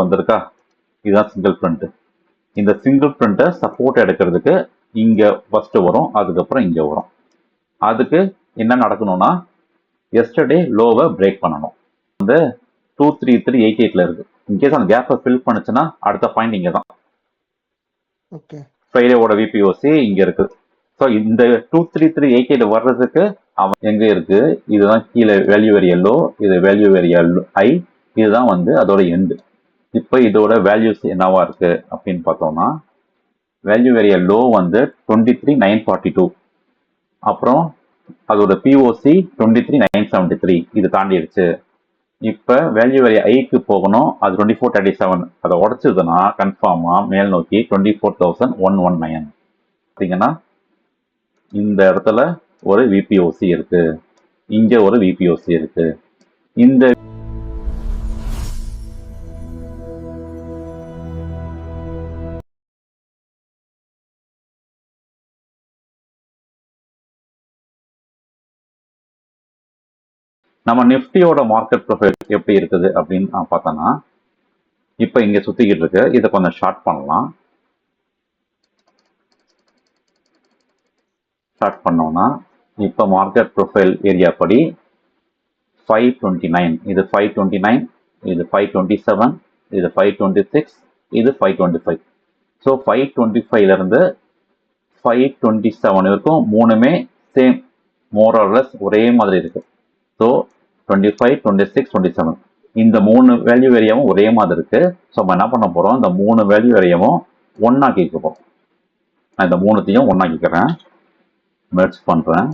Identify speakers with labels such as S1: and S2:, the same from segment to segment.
S1: வந்திருக்கா, இதுதான் single print. இந்த சிங்கிள் பிரிண்ட்டை சப்போர்ட் எடுக்கிறதுக்கு இங்க ஃபர்ஸ்ட் வரும், அதுக்கப்புறம் இங்க வரும். அதுக்கு என்ன நடக்கணும்னா எஸ்டர்டே லோவை பிரேக் பண்ணணும். வந்து 23388 இருக்கு. இன்கேஸ் அந்த கேப்பை ஃபில் பண்ணுச்சுன்னா அடுத்த பாயிண்ட் இங்க தான்.
S2: ஓகே
S1: ஃப்ரைடேவோட விபிஓசி இங்க இருக்கு. ஸோ இந்த 23388 வர்றதுக்கு அவன் எங்க இருக்கு, இதுதான் கீழே வேல்யூ ஏரியா லோ, இது வேல்யூ ஏரியா ஹை, இதுதான் வந்து அதோட எண்டு. இப்போ இதோட வேல்யூஸ் என்னவா இருக்கு அப்படின்னு பார்த்தோம்னா வேல்யூ ஏரியா லோ வந்து 23942, அப்புறம் அதோட பிஓசி 23973, இது தாண்டிடுச்சு. இப்போ வேல்யூ ஏரியா ஐக்கு போகணும், அது 2437, அதை உடச்சதுன்னா கன்ஃபார்மா மேல் நோக்கி 24119. பார்த்தீங்கன்னா இந்த இடத்துல ஒரு விபிஓசி இருக்கு, இங்க ஒரு விபிஓசி இருக்கு. இந்த நம்ம நிஃப்டியோட மார்க்கெட் ப்ரொஃபைல் எப்படி இருக்குது அப்படின்னு நான் பார்த்தோன்னா இப்போ இங்க சுத்திக்கிட்டு இருக்கு. இதை கொஞ்சம் ஷார்ட் பண்ணலாம். ஷார்ட் பண்ணோம்னா இப்போ மார்க்கெட் ப்ரொஃபைல் ஏரியா படி 529, இது 529, இது 527, இது 526, இது 525. ஸோ 525ல இருந்து 527 வரைக்கும் மூணுமே சேம், மோரலஸ் ஒரே மாதிரி இருக்கு. ஸோ 25, 26, 27 இந்த மூணு வேல்யூ ஏரியாவும் ஒரே மாதிரி இருக்கு. ஸோ நம்ம என்ன பண்ண போறோம், இந்த மூணு வேல்யூ ஏரியாவும் ஒன்னாக்கிக்க போறோம். நான் இந்த மூணுத்தையும் ஒன்னாக்கிக்கிறேன், மெர்ஜ் பண்றேன்,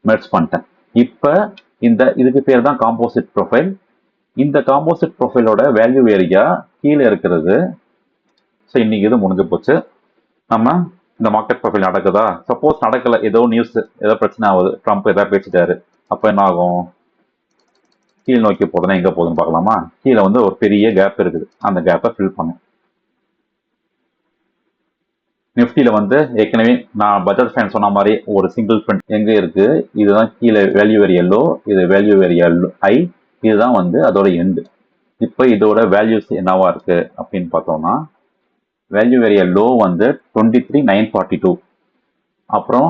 S1: மெர்ஜ் பண்ணிட்டேன். இப்போ இதுக்கு பேர் தான் காம்போசிட் ப்ரொஃபைல். இந்த காம்போசிட் ப்ரொஃபைலோட வேல்யூ ஏரியா கீழே இருக்கிறது. ஸோ இன்னைக்கு இது முடிஞ்சு போச்சு. நம்ம இந்த மார்க்கெட் ப்ரொஃபைல் நடக்குதா, சப்போஸ் நடக்கல, ஏதோ நியூஸ், ஏதோ பிரச்சனை ஆகுது, ட்ரம்ப் ஏதாவது பேசிட்டாரு, அப்போ என்ன ஆகும், கீழ் நோக்கி போகுதுன்னா எங்க போகுதுன்னு பார்க்கலாமா. கீழே வந்து ஒரு பெரிய கேப் இருக்குது, அந்த கேப்பை ஃபில் பண்ணும். நிஃப்டியில வந்து ஏற்கனவே நான் பஜாஜ் ஃபேன் சொன்ன மாதிரி ஒரு சிங்கிள் பிரிண்ட் எங்க இருக்கு, இதுதான் கீழே வேல்யூ ஏரியா லோ, இது வேல்யூ ஏரியா ஹை, இதுதான் வந்து அதோட எண்டு. இப்போ இதோட வேல்யூஸ் என்னவா இருக்கு அப்படின்னு பார்த்தோம்னா வேல்யூ ஏரியா லோ வந்து 23942, அப்புறம்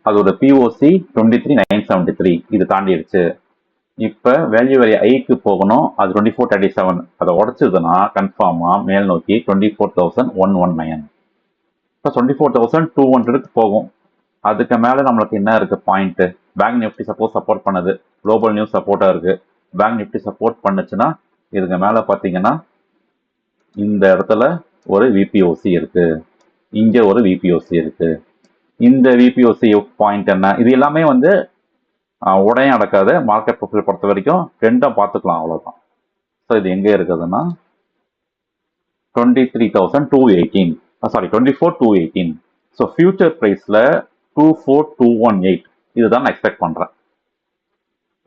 S1: அதோட பிஓசி 23973, இது தாண்டிடுச்சு. இப்போ வேல்யூ ஏரியா ஐக்கு போகணும், அது 2437, அதை உடச்சதுன்னா கன்ஃபார்மா மேல் நோக்கி 24119. இப்போ 24200 போகும். அதுக்கு மேலே நம்மளுக்கு என்ன இருக்கு point, bank Nifty suppose support பண்ணுது, குளோபல் நியூஸ் சப்போர்ட்டாக இருக்கு, பேங்க் நிஃப்டி சப்போர்ட் பண்ணுச்சுன்னா இதுக்கு மேலே பார்த்தீங்கன்னா இந்த இடத்துல ஒரு விபிஓசி இருக்கு, இங்க ஒரு விபிஓசி இருக்கு. இந்த விபிஓசி பாயிண்ட் என்ன, இது எல்லாமே வந்து உடனே நடக்காது. மார்க்கெட் ப்ரொஃபைல் பொறுத்த வரைக்கும் ட்ரெண்டை பார்த்துக்கலாம், அவ்வளோதான். ஸோ இது எங்கே இருக்குதுன்னா 23,218, சாரி 24,218. ஸோ ஃபியூச்சர் ப்ரைஸில் 24218, இதுதான் நான் எக்ஸ்பெக்ட் பண்ணுறேன்.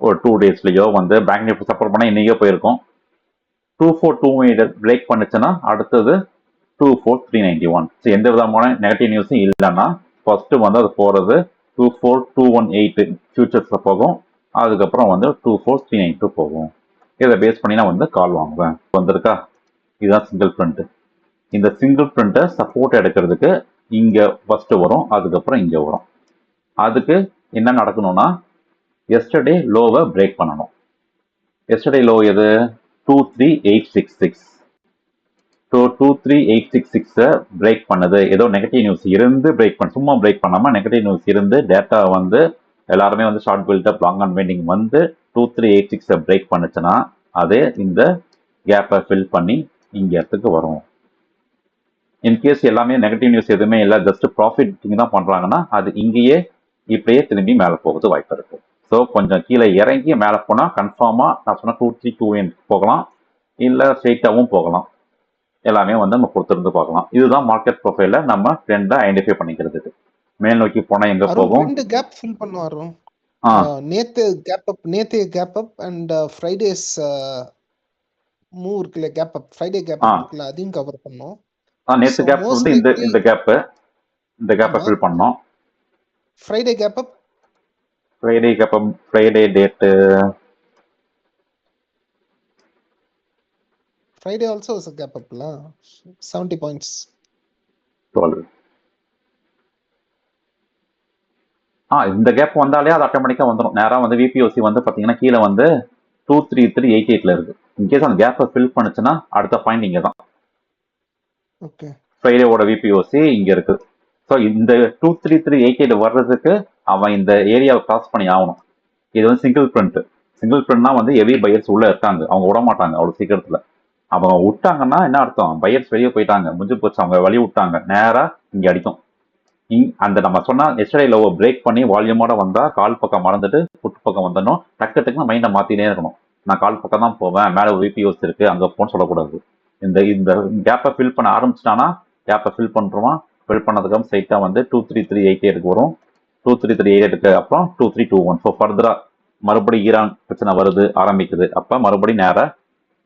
S1: ஒரு 2 டேஸ்லையோ வந்து பேங்க் நிஃப்டி சப்போர்ட் பண்ணால் இன்னைக்கே போயிருக்கும். 2428 பிரேக் பண்ணுச்சுன்னா அடுத்தது 24391. ஸோ எந்த விதமான நெகட்டிவ் நியூஸும் இல்லைன்னா ஃபர்ஸ்ட் வந்து அது போகிறது 24218 ஃபியூச்சர்ஸில் போகும், அதுக்கப்புறம் வந்து 24392 போகும். இதை பேஸ் பண்ணி நான் வந்து கால் வாங்குவேன். வந்திருக்கா, இதுதான் சிங்கிள் பிரிண்ட். இந்த சிங்கிள் பிரிண்ட்டை சப்போர்ட் எடுக்கிறதுக்கு இங்க ஃபர்ஸ்ட் வரும், அதுக்கப்புறம் இங்க வரும். அதுக்கு என்ன நடக்கணும்னா எஸ்டர்டே லோவை பிரேக் பண்ணணும். எஸ்டர்டே லோ எது, 23866. ஸோ 23866 பிரேக் பண்ணுது, ஏதோ நெகட்டிவ் நியூஸ் இருந்து பிரேக் பண்ண, சும்மா பிரேக் பண்ணாமல் நெகட்டிவ் நியூஸ் இருந்து டேட்டா வந்து எல்லாருமே வந்து ஷார்ட் பில்டப் லாங் அண்ட் வெண்டிங் வந்து 2386 பிரேக் பண்ணுச்சுன்னா அதே இந்த கேப்பை ஃபில் பண்ணி இங்க இடத்துக்கு வரும். இன்கேஸ் எல்லாமே நெகட்டிவ் நியூஸ் எதுவுமே இல்லை, ஜஸ்ட் ப்ராஃபிட் தான் பண்றாங்கன்னா அது இங்கேயே இப்படியே திரும்பி மேலே போகிறது வாய்ப்பு இருக்கு. ஸோ கொஞ்சம் கீழே இறங்கி மேலே போனால் கன்ஃபார்மா நான் சொன்ன 2328 போகலாம், இல்லை ஸ்ட்ரெயிட்டாகவும் போகலாம். எல்லாமே வந்து நம்ம பொறுத்திருந்து பார்க்கலாம். இதுதான் மார்க்கெட் ப்ரொஃபைல நம்ம ட்ரெண்டை ஐடென்டிஃபை பண்ணிக்கிறதுக்கு. மேல் நோக்கி போனா எங்க போகும்,
S2: ரெண்டு கேப் ஃபில் பண்ண வரோம். நேத்து gap up and Friday's move இருக்குல்ல, gap up, Friday gap up இருக்குல்ல, அதையும் கவர் பண்ணோம்.
S1: நேத்து கேப் வந்து இந்த கேப்பை ஃபில் பண்ணோம்.
S2: Friday gap up,
S1: Friday date
S2: Friday also was a gap up, 70 points.
S1: 12. இந்த கேப் வந்தாலே அது ஆட்டோமேட்டிக்காக வந்துடும். நேராக வந்து விபிஓசி வந்து பார்த்தீங்கன்னா கீழே வந்து 23388 இருக்கு. இன்கேஸ் அந்த கேப்பை ஃபில் பண்ணுச்சுன்னா அடுத்த பாயிண்ட் இங்கே தான்.
S2: ஓகே,
S1: ஃப்ரைடேவோட விபிஓசி இங்கே இருக்கு. ஸோ இந்த 23388 வர்றதுக்கு அவன் இந்த ஏரியாவை கிராஸ் பண்ணி ஆகணும். இது வந்து சிங்கிள் பிரிண்ட். சிங்கிள் பிரிண்ட்னா வந்து ஹெவி பையர்ஸ் உள்ள இருக்காங்க, அவங்க விட மாட்டாங்க அவ்வளோ சீக்கிரத்தில். அவங்க விட்டாங்கன்னா என்ன அர்த்தம், பையர்ஸ் வெளியே போயிட்டாங்க, முடிஞ்சு போச்சு, அவங்க வழி விட்டாங்க, நேராக இங்கே அடிக்கும். அந்த நம்ம சொன்னா எஸ்டர்டே லோவை பிரேக் பண்ணி வால்யூமோட வந்தா கால் பக்கம் மறந்துட்டு புட்டு பக்கம் வந்தனும். டக்கு மைண்டை மாத்தினே இருக்கணும். நான் கால் பக்கம் தான் போவேன், மேலே ஒரு விபிஓஸ் இருக்கு அங்கே போன்னு சொல்லக்கூடாது. இந்த கேப்பை ஃபில் பண்ண ஆரம்பிச்சிட்டானா கேப்பை ஃபில் பண்ணுறோமா, ஃபில் பண்ணதுக்கு ஸ்ட்ரைட்டாக வந்து 23388 வரும். 23388 அப்புறம் 2321. ஸோ ஃபர்தரா மறுபடியும் ஈரான் பிரச்சனை வருது ஆரம்பிக்குது, அப்போ மறுபடியும் நேராக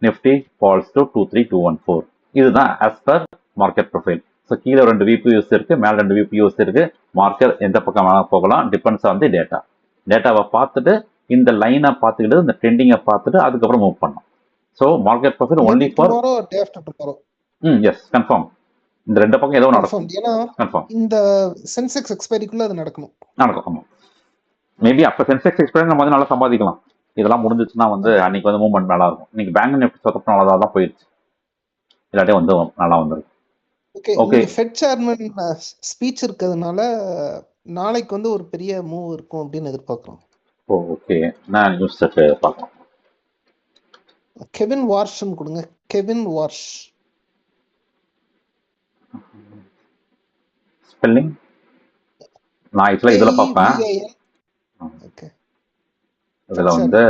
S1: நிஃப்டி ஃபால்ஸ் டு 23214. இதுதான் as per market profile. So கீழே 2 விபியூஸ் இருக்கு, மேலே 2 விபியூஸ் இருக்கு. மார்க்கெட் எந்த பக்கம் வேணா போகலாம், டிபெண்ட்ஸ் ஆன் தி டேட்டா. டேட்டாவை பார்த்துட்டு இந்த லைனை பார்த்துக்கிட்டு இந்த ட்ரெண்டிங்கை பார்த்துட்டு அதுக்கப்புறம் மூவ் பண்ணலாம். So market profile only for எஸ் கன்ஃபார்ம். இந்த 2 பக்கம் ஏதோ நடக்கும்.
S2: ஏன்னா
S1: கன்ஃபார்ம்
S2: இந்த சென்செக்ஸ் எக்ஸ்பைரிக்குள்ள அது நடக்கும்.
S1: ஆமாம். மேபி அப்போ சென்செக்ஸ் எக்ஸ்பைரி நம்ம வந்து நல்லா சம்பாதிக்கலாம். இதெல்லாம் முடிஞ்சிச்சுன்னா வந்து அன்னைக்கு வந்து மூவ்மெண்ட் நல்லா இருக்கும். இன்னைக்கு பேங்க் நிஃப்டி சொத்தப்ப நல்லா தான் போயிடுச்சு, இல்லாட்டே வந்து நல்லா வந்துருக்கு.
S2: ஓகே, ஃபெட் சேர்மன் ஸ்பீச் இருக்கிறதுனால நாளைக்கு வந்து ஒரு பெரிய மூவ் இருக்கும் அப்படின்னு எதிர்பார்க்கிறோம்.
S1: ஓகே, நான் நியூஸ் செட் பார்க்கலாம்.
S2: கெவின் வார்ஷ் கொடுங்க. கெவின் வார்ஷ்
S1: ஸ்பெல்லிங் நான் ஆக்சுவலாக இதில் பார்ப்பேன்.
S2: ஓகே,
S1: இதில் வந்து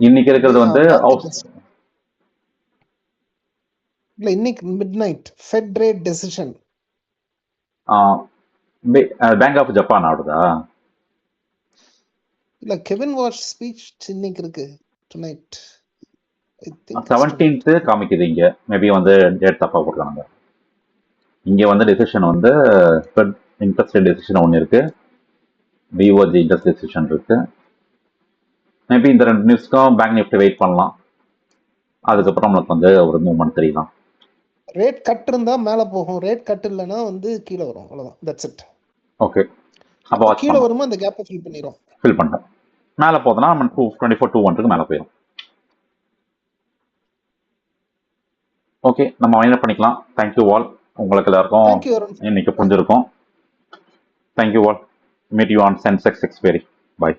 S1: இன்னைக்கு இருக்கிறது வந்து
S2: இல்ல இன்னைக்கு midnight Fed rate decision.
S1: Bank of Japan ஆடுதா?
S2: இல்ல கெவின் வார்ஷ் ஸ்பீச் இன்னைக்கு இருக்கு, டுநைட்.
S1: 17th காமிக்குது இங்க. மேபி வந்து டேட் தப்பா போடுறாங்க. இங்க வந்து டெசிஷன் வந்து ஃபெட் இன்ட்ரெஸ்ட் ரேட் டெசிஷன் ஒன்று இருக்கு, பிஓஜி இன்ட்ரெஸ்ட் டெசிஷன் இருக்கு. மேபி இந்த 2 நியூஸ்க்கும் பேங்க் நிஃப்டி வெயிட் பண்ணலாம். அதுக்கப்புறம் நம்மளுக்கு வந்து ஒரு மூவ்மெண்ட் தெரியலாம்.
S2: ரேட் கட் இருந்தா மேல போகும், ரேட் கட் இல்லனா வந்து கீழ வரும், அவ்வளவுதான். That's it.
S1: ஓகே, அப்ப
S2: கீழ வருமா அந்த கேப்பை ஃபில் பண்ணிரும்.
S1: ஃபில் பண்ணிட்டேன். மேல போதனா நம்ம 2421 மேல போயிடும். ஓகே, நம்ம வைண்ட் பண்ணிக்கலாம். Thank you all. உங்களுக்கு எல்லாருக்கும் இன்னைக்கு புரிஞ்சிருக்கும். Thank you all. Meet you on Sensex expiry. By.